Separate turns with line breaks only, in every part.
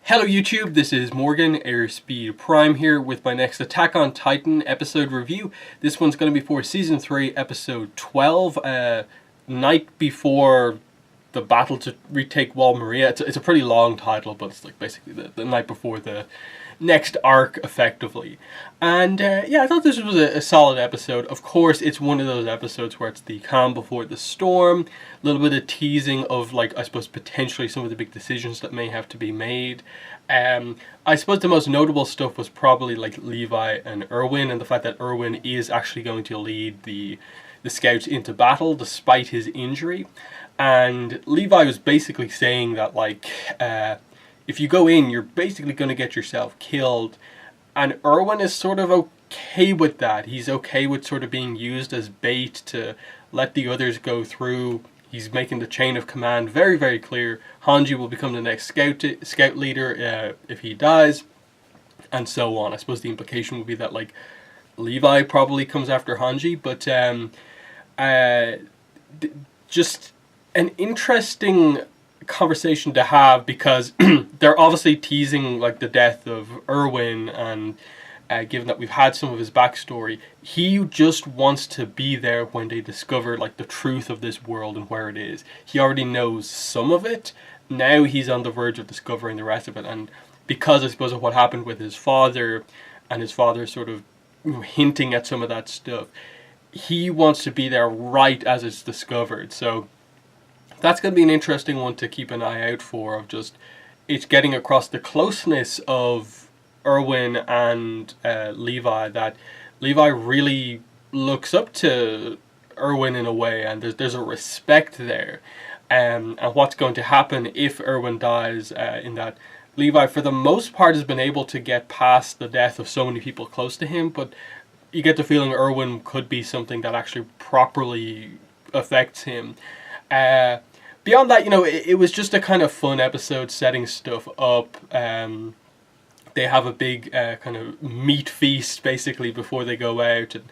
Hello YouTube, this is Morgan, Airspeed Prime here with my next Attack on Titan episode review. This one's going to be for Season 3, Episode 12, night before the battle to retake Wall Maria. It's a pretty long title, but it's like basically the night before the next arc, effectively. And yeah, I thought this was a solid episode. Of course, it's one of those episodes where it's the calm before the storm, a little bit of teasing of, like, I suppose potentially some of the big decisions that may have to be made. I suppose the most notable stuff was probably like Levi and Erwin, and the fact that Erwin is actually going to lead the scouts into battle despite his injury. And Levi was basically saying that, like, if you go in, you're basically going to get yourself killed. And Erwin is sort of okay with that. He's okay with sort of being used as bait to let the others go through. He's making the chain of command very, very clear. Hanji will become the next scout leader if he dies, and so on. I suppose the implication would be that, like, Levi probably comes after Hanji, but just an interesting conversation to have, because they're obviously teasing, like, the death of Erwin, and given that we've had some of his backstory, he just wants to be there when they discover, like, the truth of this world and where it is. He already knows some of it. Now he's on the verge of discovering the rest of it, and because, I suppose, of what happened with his father, and his father sort of, you know, hinting at some of that stuff, he wants to be there right as it's discovered. So that's going to be an interesting one to keep an eye out for, of just it's getting across the closeness of Erwin and Levi, that Levi really looks up to Erwin in a way, and there's a respect there. And what's going to happen if Erwin dies, in that Levi for the most part has been able to get past the death of so many people close to him, but you get the feeling Erwin could be something that actually properly affects him. Beyond that, you know, it was just a kind of fun episode setting stuff up. They have a big kind of meat feast basically before they go out, and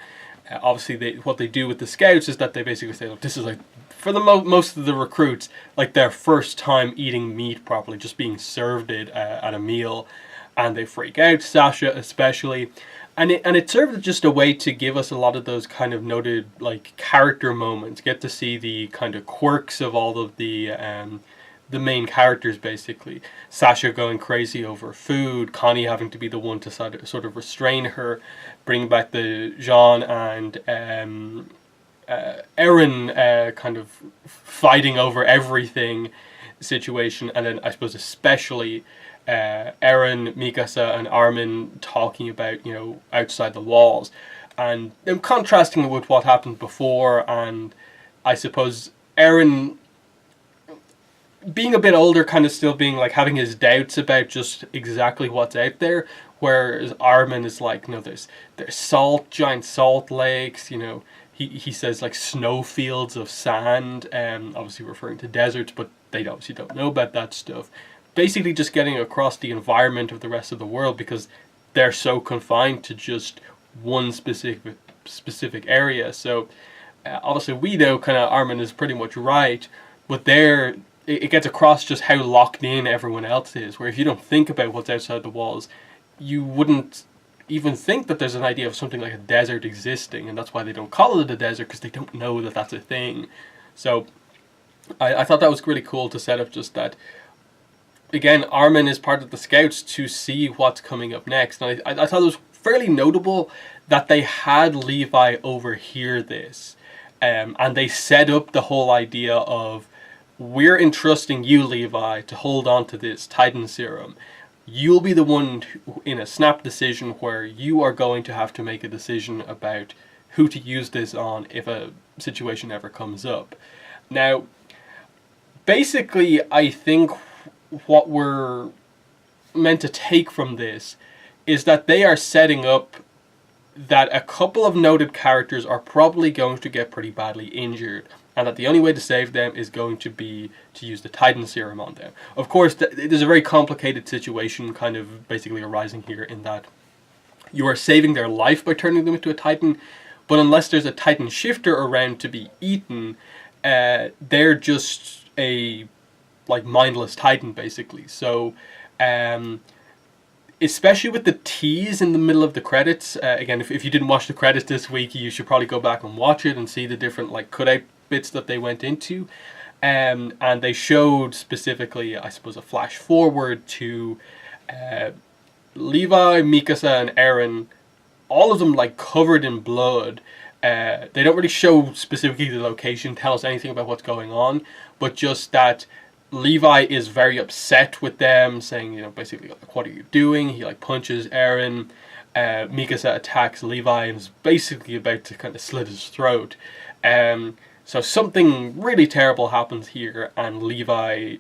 obviously what they do with the scouts is that they basically say, look, this is, like, for the most of the recruits, like, their first time eating meat properly, just being served it at a meal, and they freak out, Sasha especially. And it served as just a way to give us a lot of those kind of noted, like, character moments. Get to see the kind of quirks of all of the main characters, basically. Sasha going crazy over food, Connie having to be the one to sort of restrain her, bring back the Jean and Eren kind of fighting over everything situation, and then I suppose especially Eren, Mikasa, and Armin talking about, you know, outside the walls, and them contrasting it with what happened before. And I suppose Eren being a bit older, kind of still being, like, having his doubts about just exactly what's out there, whereas Armin is like, you know, there's giant salt lakes, you know, he says, like, snowfields of sand, obviously referring to deserts, but they obviously don't know about that stuff. Basically just getting across the environment of the rest of the world, because they're so confined to just one specific area. So obviously we know kind of Armin is pretty much right, but it gets across just how locked in everyone else is, where if you don't think about what's outside the walls, you wouldn't even think that there's an idea of something like a desert existing, and that's why they don't call it a desert, because they don't know that that's a thing. So I thought that was really cool to set up just that. Again, Armin is part of the scouts to see what's coming up next, and I thought it was fairly notable that they had Levi overhear this, and they set up the whole idea of, we're entrusting you, Levi, to hold on to this Titan serum. You'll be the one in a snap decision where you are going to have to make a decision about who to use this on if a situation ever comes up. Now, basically, I think what we're meant to take from this is that they are setting up that a couple of noted characters are probably going to get pretty badly injured, and that the only way to save them is going to be to use the Titan serum on them. Of course, there's a very complicated situation kind of basically arising here, in that you are saving their life by turning them into a Titan, but unless there's a Titan shifter around to be eaten, they're just a, like, mindless Titan, basically. So Um, Especially with the tease in the middle of the credits. Again, if you didn't watch the credits this week, you should probably go back and watch it and see the different like cutout bits that they went into. And they showed specifically, I suppose, a flash forward to Levi, Mikasa, and Eren, all of them like covered in blood. They don't really show specifically the location, tell us anything about what's going on, but just that Levi is very upset with them, saying, basically, like, what are you doing? He like punches Eren. Mikasa attacks Levi and is basically about to kind of slit his throat. So something really terrible happens here, and Levi,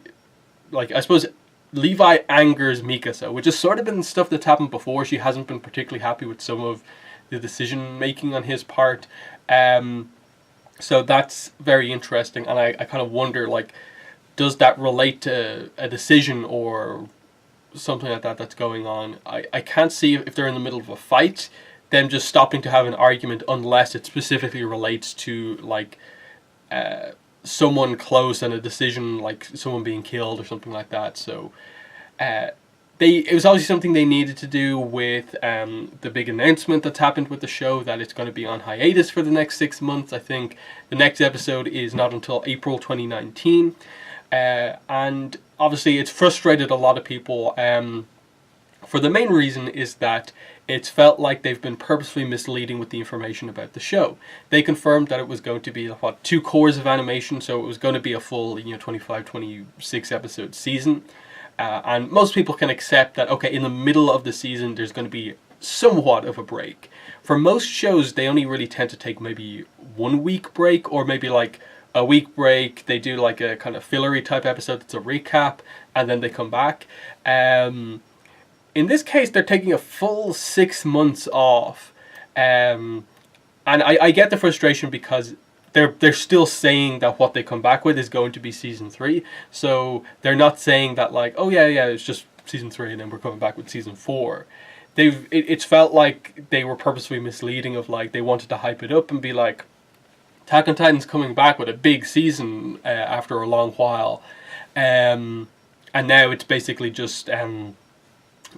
like, I suppose Levi angers Mikasa, which has sort of been stuff that's happened before. She hasn't been particularly happy with some of the decision making on his part. So that's very interesting, and I kind of wonder, like, does that relate to a decision or something like that that's going on? I can't see if they're in the middle of a fight, them just stopping to have an argument unless it specifically relates to, like, someone close and a decision, like someone being killed or something like that. So it was obviously something they needed to do with the big announcement that's happened with the show, that it's going to be on hiatus for the next 6 months. I think the next episode is not until April 2019. And obviously it's frustrated a lot of people for the main reason is that it's felt like they've been purposefully misleading with the information about the show. They confirmed that it was going to be 2 cores of animation, so it was going to be a full 25, 26 episode season. And most people can accept that, okay, in the middle of the season there's going to be somewhat of a break. For most shows, they only really tend to take maybe 1 week break, or maybe like a week break. They do like a kind of fillery type episode that's a recap, and then they come back. In this case, they're taking a full 6 months off. And I get the frustration because they're still saying that what they come back with is going to be season 3. So they're not saying that, like, oh yeah, it's just season 3 and then we're coming back with season 4. It's felt like they were purposely misleading, of like they wanted to hype it up and be like, Attack on Titan's coming back with a big season after a long while. And now it's basically just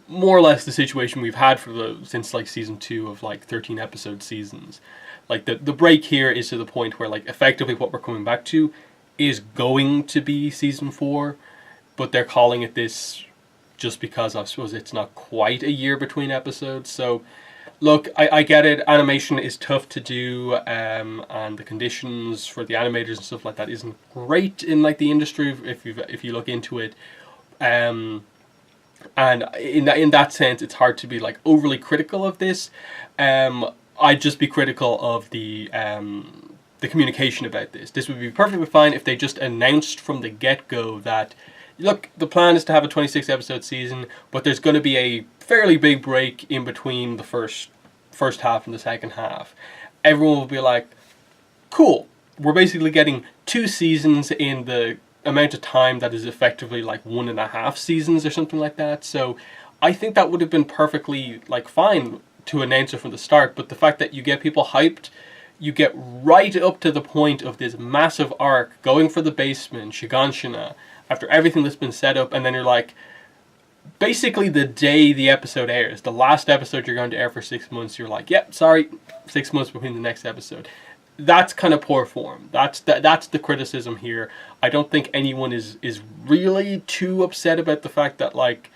more or less the situation we've had since like season 2 of like 13 episode seasons. Like the break here is to the point where, like, effectively what we're coming back to is going to be season 4, but they're calling it this just because I suppose it's not quite a year between episodes. So look, I get it. Animation is tough to do, and the conditions for the animators and stuff like that isn't great in like the industry if you look into it. And in that sense, it's hard to be like overly critical of this. I'd just be critical of the communication about this. This would be perfectly fine if they just announced from the get-go that, look, the plan is to have a 26 episode season, but there's going to be a fairly big break in between the first half and the second half. Everyone will be like, cool, we're basically getting 2 seasons in the amount of time that is effectively like 1.5 seasons or something like that. So I think that would have been perfectly like fine to announce it from the start. But the fact that you get people hyped, you get right up to the point of this massive arc going for the basement, Shiganshina, after everything that's been set up, and then you're like, basically the day the episode airs, the last episode you're going to air for 6 months, you're like, yep, sorry, 6 months between the next episode. That's kind of poor form. That's the criticism here. I don't think anyone is really too upset about the fact that, like,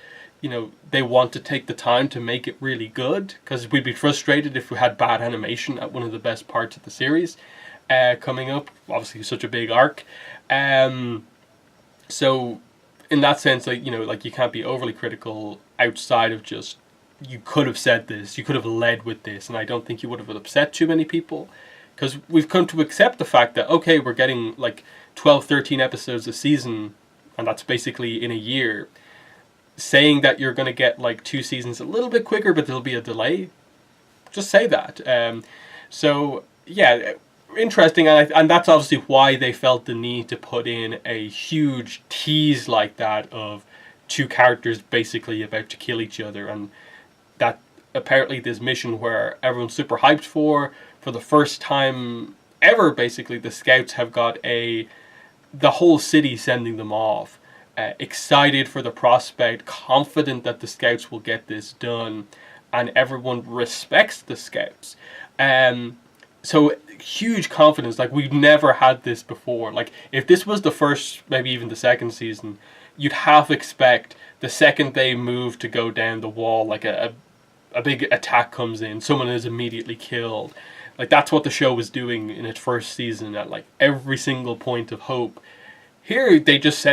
they want to take the time to make it really good, because we'd be frustrated if we had bad animation at one of the best parts of the series coming up. Obviously, such a big arc. So in that sense, like, like, you can't be overly critical outside of just, you could have said this, you could have led with this, and I don't think you would have upset too many people. Because we've come to accept the fact that, okay, we're getting like 12, 13 episodes a season, and that's basically in a year. Saying that you're going to get like 2 seasons a little bit quicker, but there'll be a delay, just say that. So, yeah, interesting. And that's obviously why they felt the need to put in a huge tease like that of 2 characters basically about to kill each other. And that apparently this mission where everyone's super hyped for the first time ever, basically, the scouts have got the whole city sending them off. excited for the prospect, confident that the scouts will get this done, and everyone respects the scouts. So huge confidence. Like, we've never had this before. Like, if this was the first, maybe even the second season, you'd half expect the second they move to go down the wall, like a big attack comes in, someone is immediately killed. Like, that's what the show was doing in its first season at like every single point of hope. Here they just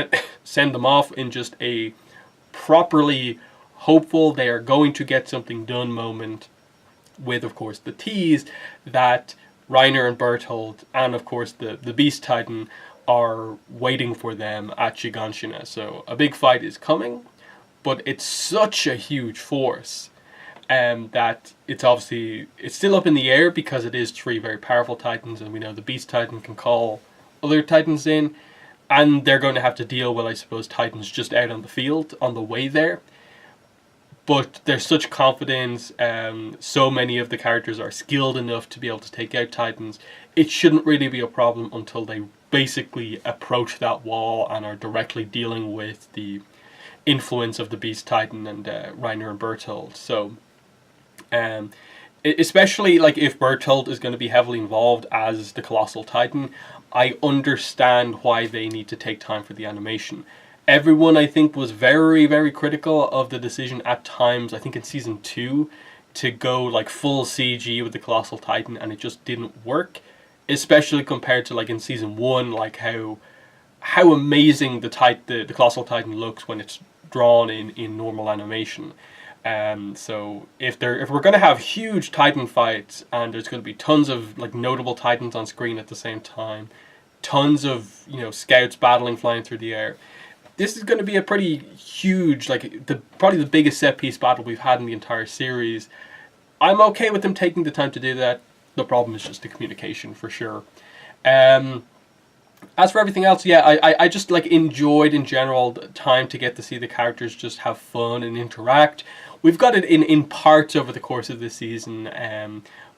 send them off in just a properly hopeful they are going to get something done moment, with of course the tease that Reiner and Berthold and of course the Beast Titan are waiting for them at Shiganshina. So a big fight is coming, but it's such a huge force that it's still up in the air because it is three very powerful Titans, and we know the Beast Titan can call other Titans in, and they're going to have to deal with, I suppose, Titans just out on the field on the way there. But there's such confidence, so many of the characters are skilled enough to be able to take out Titans. It shouldn't really be a problem until they basically approach that wall and are directly dealing with the influence of the Beast Titan and Reiner and Berthold. So, especially like if Berthold is going to be heavily involved as the Colossal Titan, I understand why they need to take time for the animation. Everyone, I think, was very, very critical of the decision at times, I think in Season 2, to go like full CG with the Colossal Titan, and it just didn't work. Especially compared to like in Season 1, like how amazing the Colossal Titan looks when it's drawn in normal animation. So if we're going to have huge Titan fights, and there's going to be tons of like notable Titans on screen at the same time, tons of scouts battling, flying through the air, this is going to be a pretty huge, like probably the biggest set piece battle we've had in the entire series. I'm okay with them taking the time to do that. The problem is just the communication, for sure. As for everything else, yeah, I just like enjoyed in general the time to get to see the characters just have fun and interact. We've got it in parts over the course of this season,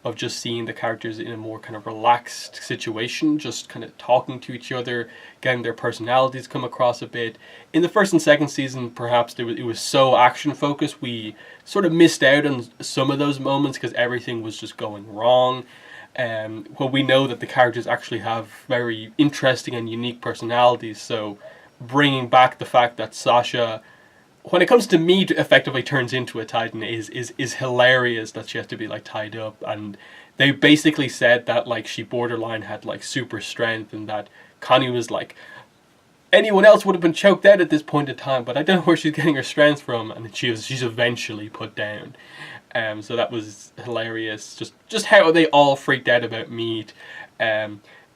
of just seeing the characters in a more kind of relaxed situation, just kind of talking to each other, getting their personalities come across a bit. In the first and second season, perhaps it was so action focused, we sort of missed out on some of those moments because everything was just going wrong. Well, we know that the characters actually have very interesting and unique personalities, so bringing back the fact that Sasha, when it comes to meat, effectively turns into a Titan is hilarious, that she has to be like tied up. And they basically said that like she borderline had like super strength, and that Connie was like, anyone else would have been choked out at this point in time, but I don't know where she's getting her strength from. And she's eventually put down. So that was hilarious. Just how they all freaked out about meat.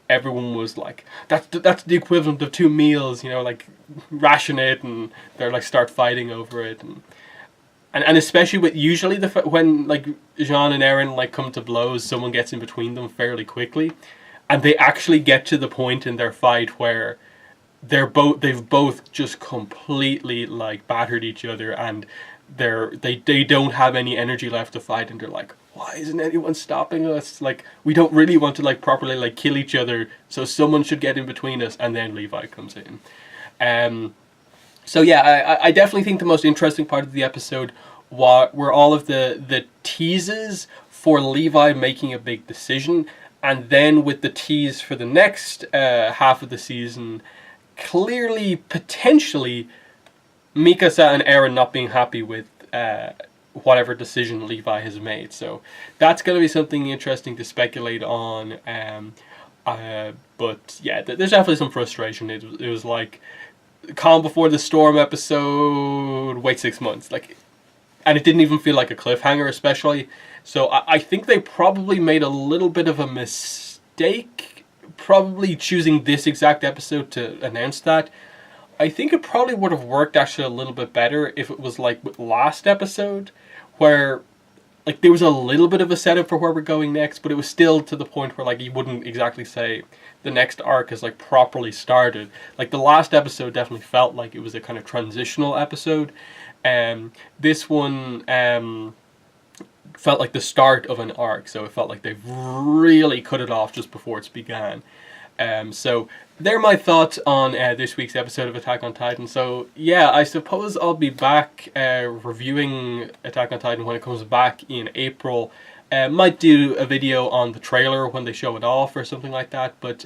Everyone was like, that's the equivalent of 2 meals, like ration it, and they're like start fighting over it, and especially with usually when like Jean and Eren like come to blows, someone gets in between them fairly quickly, and they actually get to the point in their fight where they've both just completely like battered each other, and they don't have any energy left to fight, and they're like, why isn't anyone stopping us? Like, we don't really want to like properly like kill each other, so someone should get in between us. And then Levi comes in. So yeah, I definitely think the most interesting part of the episode were all of the teases for Levi making a big decision, and then with the tease for the next half of the season, clearly potentially Mikasa and Eren not being happy with whatever decision Levi has made. So that's going to be something interesting to speculate on. But yeah, there's definitely some frustration. It was like Calm Before the Storm episode, wait 6 months. Like, and it didn't even feel like a cliffhanger, especially. So I think they probably made a little bit of a mistake, probably choosing this exact episode to announce that. I think it probably would have worked actually a little bit better if it was like with last episode, where like there was a little bit of a setup for where we're going next, but it was still to the point where like you wouldn't exactly say the next arc is like properly started. Like the last episode definitely felt like it was a kind of transitional episode. This one felt like the start of an arc, so it felt like they've really cut it off just before it's began. So they're my thoughts on this week's episode of Attack on Titan. So yeah, I suppose I'll be back reviewing Attack on Titan when it comes back in April. Might do a video on the trailer when they show it off or something like that. But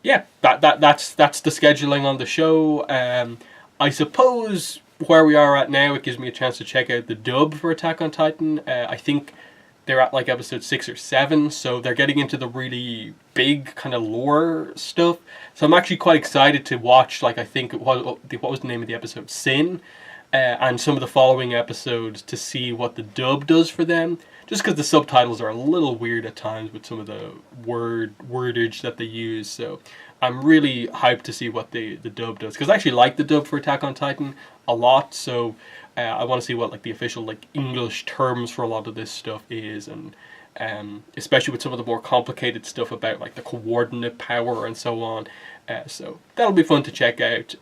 yeah, that's the scheduling on the show. I suppose where we are at now, it gives me a chance to check out the dub for Attack on Titan. I think they're at like episode 6 or 7, so they're getting into the really big kind of lore stuff. So I'm actually quite excited to watch, like, I think, what was the name of the episode? Sin, and some of the following episodes to see what the dub does for them. Just because the subtitles are a little weird at times with some of the wordage that they use. So I'm really hyped to see what the dub does, because I actually like the dub for Attack on Titan a lot. So I want to see what like the official like English terms for a lot of this stuff is, and especially with some of the more complicated stuff about like the coordinate power and so on. So that'll be fun to check out.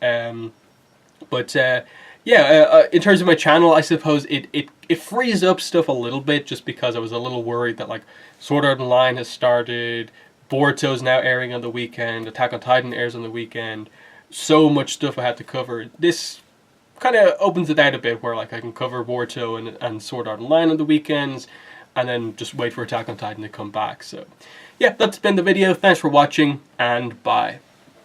But in terms of my channel, I suppose it frees up stuff a little bit, just because I was a little worried that like Sword Art Online has started, Boruto's now airing on the weekend, Attack on Titan airs on the weekend. So much stuff I had to cover. This kind of opens it out a bit, where like I can cover Boruto and Sword Art Online on the weekends, and then just wait for Attack on Titan to come back. So yeah, that's been the video. Thanks for watching, and bye.